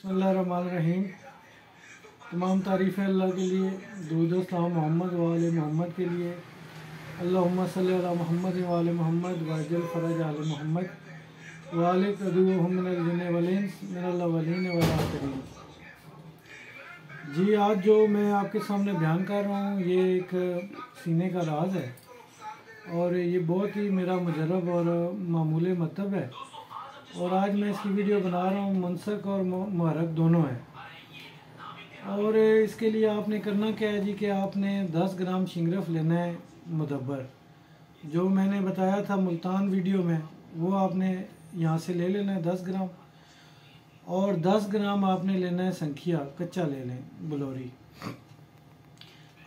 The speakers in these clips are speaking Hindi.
बिस्मिल्लाहिर्रहमानिर्रहीम। तमाम तारीफ़ें अल्लाह के लिए, दुरूद व सलाम मोहम्मद व आले मोहम्मद के लिए। अल्लाहुम्मा सल्ली अला मोहम्मद व आले मोहम्मद वाजल फ़रज आले मोहम्मद व आले अदुव्वहुम मिनल जिन्नि वल इंस मिनल अव्वलीन वल आखिरीन। जी, आज जो मैं आपके सामने बयान कर रहा हूँ ये एक सीने का राज है और ये बहुत ही मेरा मुजरब और मामूल मतलब है। और आज मैं इसकी वीडियो बना रहा हूँ, मनसक और मुहर्रक दोनों है। और इसके लिए आपने करना क्या है जी कि आपने 10 ग्राम शिंगरफ लेना है मुदब्बर, जो मैंने बताया था मुल्तान वीडियो में, वो आपने यहाँ से ले लेना है 10 ग्राम। और 10 ग्राम आपने लेना है संखिया, कच्चा ले लें बलौरी।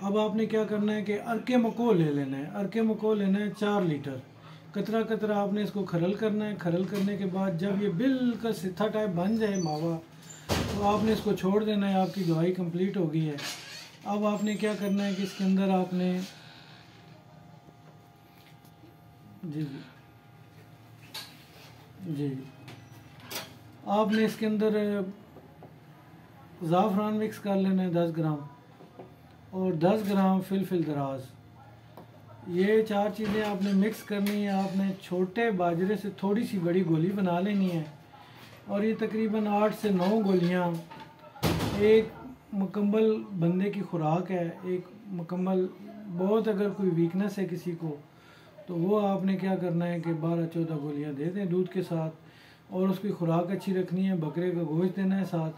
अब आपने क्या करना है कि अरके मको ले लेना है। अरके मको लेना है 4 लीटर। कतरा कतरा आपने इसको खरल करना है। खरल करने के बाद जब ये बिल्कुल सिथा टाइप बन जाए मावा, तो आपने इसको छोड़ देना है। आपकी दवाई कंप्लीट हो गई है। अब आपने क्या करना है कि इसके अंदर आपने जी जी आपने इसके अंदर ज़ाफ़रान मिक्स कर लेना है 10 ग्राम और 10 ग्राम फिलफिल दराज। ये 4 चीज़ें आपने मिक्स करनी है। आपने छोटे बाजरे से थोड़ी सी बड़ी गोली बना लेनी है और ये तकरीबन 8 से 9 गोलियां एक मुकम्मल बंदे की खुराक है। एक मुकम्मल, बहुत अगर कोई वीकनेस है किसी को तो वो आपने क्या करना है कि 12-14 गोलियां दे दें दूध के साथ। और उसकी खुराक अच्छी रखनी है। बकरे का गोश्त देना है साथ,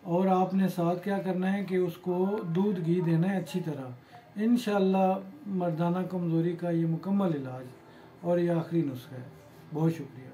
और आपने साथ क्या करना है कि उसको दूध घी देना है अच्छी तरह। इंशाअल्लाह मर्दाना कमज़ोरी का ये मुकम्मल इलाज और ये आखिरी नुस्खा है। बहुत शुक्रिया।